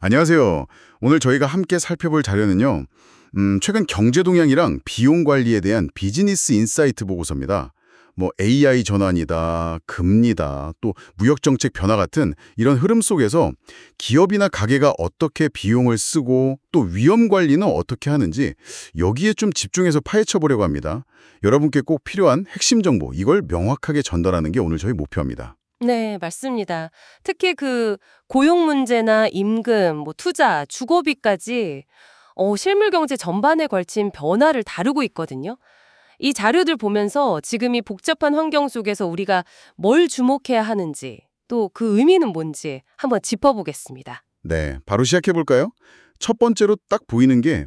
안녕하세요. 오늘 저희가 함께 살펴볼 자료는요. 최근 경제 동향이랑 비용 관리에 대한 비즈니스 인사이트 보고서입니다. 뭐 AI 전환이다, 금리다, 또 무역 정책 변화 같은 이런 흐름 속에서 기업이나 가게가 어떻게 비용을 쓰고 또 위험 관리는 어떻게 하는지 여기에 좀 집중해서 파헤쳐 보려고 합니다. 여러분께 꼭 필요한 핵심 정보 이걸 명확하게 전달하는 게 오늘 저희 목표입니다. 네, 맞습니다. 특히 그 고용 문제나 임금, 투자, 주거비까지 실물 경제 전반에 걸친 변화를 다루고 있거든요. 이 자료들 보면서 지금 이 복잡한 환경 속에서 우리가 뭘 주목해야 하는지, 또 그 의미는 뭔지 한번 짚어보겠습니다. 네, 바로 시작해 볼까요? 첫 번째로 딱 보이는 게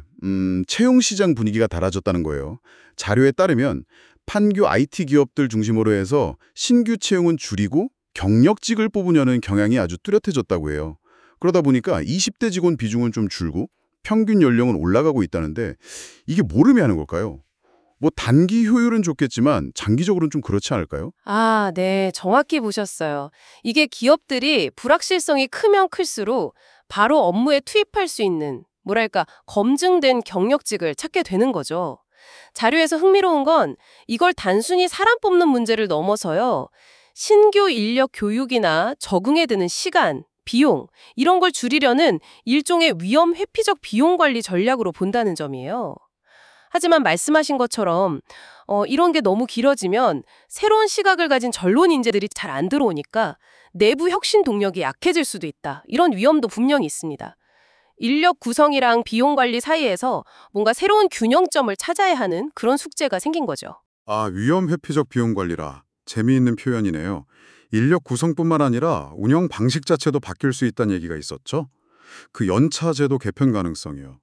채용 시장 분위기가 달라졌다는 거예요. 자료에 따르면 판교 IT 기업들 중심으로 해서 신규 채용은 줄이고 경력직을 뽑으려는 경향이 아주 뚜렷해졌다고 해요. 그러다 보니까 20대 직원 비중은 좀 줄고 평균 연령은 올라가고 있다는데 이게 뭘 의미하는 걸까요? 뭐 단기 효율은 좋겠지만 장기적으로는 좀 그렇지 않을까요? 아, 네, 정확히 보셨어요. 이게 기업들이 불확실성이 크면 클수록 바로 업무에 투입할 수 있는, 검증된 경력직을 찾게 되는 거죠. 자료에서 흥미로운 건 이걸 단순히 사람 뽑는 문제를 넘어서요. 신규 인력 교육이나 적응에 드는 시간, 비용, 이런 걸 줄이려는 일종의 위험 회피적 비용 관리 전략으로 본다는 점이에요. 하지만 말씀하신 것처럼 이런 게 너무 길어지면 새로운 시각을 가진 전론 인재들이 잘 안 들어오니까 내부 혁신 동력이 약해질 수도 있다. 이런 위험도 분명히 있습니다. 인력 구성이랑 비용 관리 사이에서 뭔가 새로운 균형점을 찾아야 하는 그런 숙제가 생긴 거죠. 아, 위험 회피적 비용 관리라. 재미있는 표현이네요. 인력 구성뿐만 아니라 운영 방식 자체도 바뀔 수 있다는 얘기가 있었죠. 그 연차 제도 개편 가능성이요.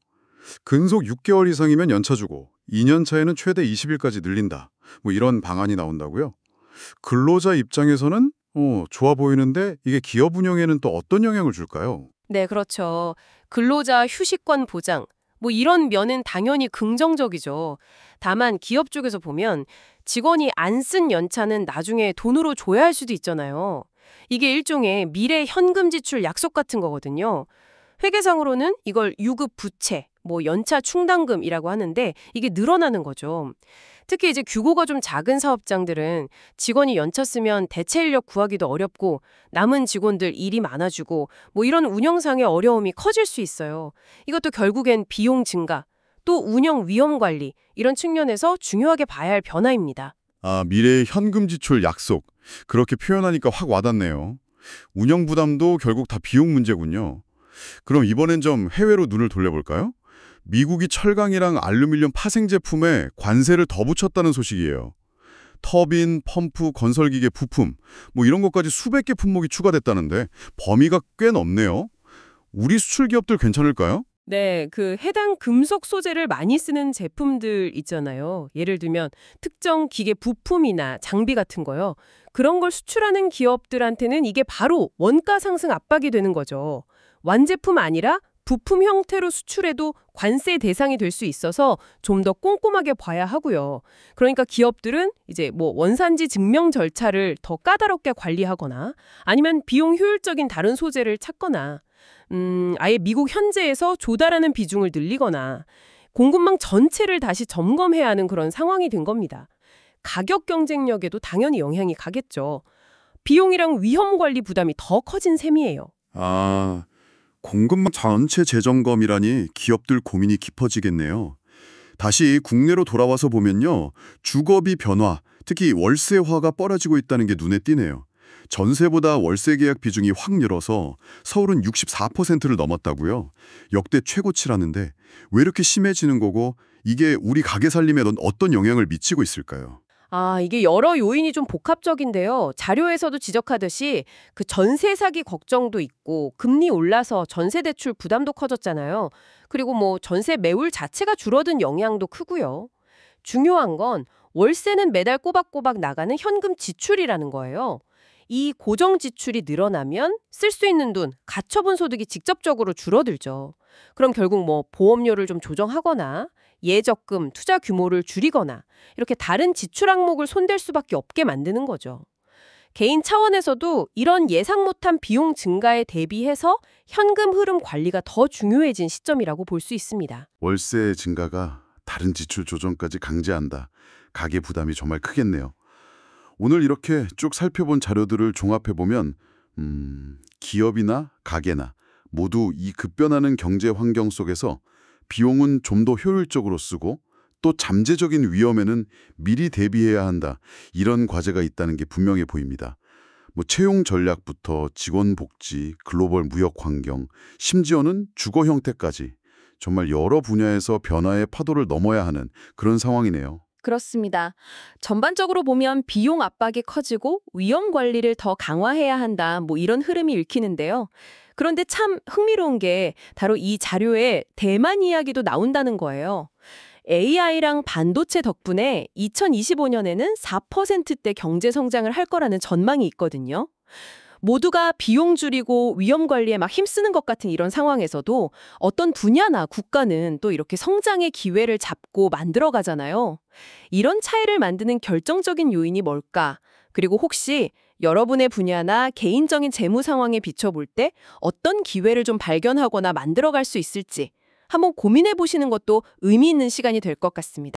근속 6개월 이상이면 연차 주고 2년 차에는 최대 20일까지 늘린다. 뭐 이런 방안이 나온다고요. 근로자 입장에서는 좋아 보이는데 이게 기업 운영에는 또 어떤 영향을 줄까요? 네, 그렇죠. 근로자 휴식권 보장, 이런 면은 당연히 긍정적이죠. 다만 기업 쪽에서 보면 직원이 안 쓴 연차는 나중에 돈으로 줘야 할 수도 있잖아요. 이게 일종의 미래 현금 지출 약속 같은 거거든요. 회계상으로는 이걸 유급 부채, 연차 충당금이라고 하는데 이게 늘어나는 거죠. 특히 이제 규모가 좀 작은 사업장들은 직원이 연차 쓰면 대체 인력 구하기도 어렵고 남은 직원들 일이 많아지고 이런 운영상의 어려움이 커질 수 있어요. 이것도 결국엔 비용 증가, 또 운영 위험 관리 이런 측면에서 중요하게 봐야 할 변화입니다. 아, 미래의 현금 지출 약속. 그렇게 표현하니까 확 와닿네요. 운영 부담도 결국 다 비용 문제군요. 그럼 이번엔 좀 해외로 눈을 돌려볼까요? 미국이 철강이랑 알루미늄 파생 제품에 관세를 더 붙였다는 소식이에요. 터빈, 펌프, 건설기계 부품, 이런 것까지 수백 개 품목이 추가됐다는데 범위가 꽤 넓네요. 우리 수출 기업들 괜찮을까요? 네, 그 해당 금속 소재를 많이 쓰는 제품들 있잖아요. 예를 들면 특정 기계 부품이나 장비 같은 거요. 그런 걸 수출하는 기업들한테는 이게 바로 원가 상승 압박이 되는 거죠. 완제품 아니라 부품 형태로 수출해도 관세 대상이 될 수 있어서 좀 더 꼼꼼하게 봐야 하고요. 그러니까 기업들은 이제 원산지 증명 절차를 더 까다롭게 관리하거나 아니면 비용 효율적인 다른 소재를 찾거나 아예 미국 현지에서 조달하는 비중을 늘리거나 공급망 전체를 다시 점검해야 하는 그런 상황이 된 겁니다. 가격 경쟁력에도 당연히 영향이 가겠죠. 비용이랑 위험 관리 부담이 더 커진 셈이에요. 아, 공급망 전체 재점검이라니 기업들 고민이 깊어지겠네요. 다시 국내로 돌아와서 보면요. 주거비 변화, 특히 월세화가 뻔해지고 있다는 게 눈에 띄네요. 전세보다 월세 계약 비중이 확 늘어서 서울은 64%를 넘었다고요. 역대 최고치라는데 왜 이렇게 심해지는 거고 이게 우리 가게 살림에 어떤 영향을 미치고 있을까요? 아, 이게 여러 요인이 좀 복합적인데요. 자료에서도 지적하듯이 그 전세 사기 걱정도 있고 금리 올라서 전세 대출 부담도 커졌잖아요. 그리고 전세 매물 자체가 줄어든 영향도 크고요. 중요한 건 월세는 매달 꼬박꼬박 나가는 현금 지출이라는 거예요. 이 고정 지출이 늘어나면 쓸 수 있는 돈, 가처분 소득이 직접적으로 줄어들죠. 그럼 결국 보험료를 좀 조정하거나 예적금, 투자 규모를 줄이거나 이렇게 다른 지출 항목을 손댈 수밖에 없게 만드는 거죠. 개인 차원에서도 이런 예상 못한 비용 증가에 대비해서 현금 흐름 관리가 더 중요해진 시점이라고 볼 수 있습니다. 월세 증가가 다른 지출 조정까지 강제한다. 가계 부담이 정말 크겠네요. 오늘 이렇게 쭉 살펴본 자료들을 종합해보면 기업이나 가게나 모두 이 급변하는 경제 환경 속에서 비용은 좀 더 효율적으로 쓰고 또 잠재적인 위험에는 미리 대비해야 한다. 이런 과제가 있다는 게 분명해 보입니다. 채용 전략부터 직원 복지, 글로벌 무역 환경, 심지어는 주거 형태까지 정말 여러 분야에서 변화의 파도를 넘어야 하는 그런 상황이네요. 그렇습니다. 전반적으로 보면 비용 압박이 커지고 위험 관리를 더 강화해야 한다. 이런 흐름이 읽히는데요. 그런데 참 흥미로운 게 바로 이 자료에 대만 이야기도 나온다는 거예요. AI랑 반도체 덕분에 2025년에는 4%대 경제 성장을 할 거라는 전망이 있거든요. 모두가 비용 줄이고 위험 관리에 막 힘쓰는 것 같은 이런 상황에서도 어떤 분야나 국가는 또 이렇게 성장의 기회를 잡고 만들어 가잖아요. 이런 차이를 만드는 결정적인 요인이 뭘까? 그리고 혹시 여러분의 분야나 개인적인 재무 상황에 비춰볼 때 어떤 기회를 좀 발견하거나 만들어갈 수 있을지 한번 고민해 보시는 것도 의미 있는 시간이 될 것 같습니다.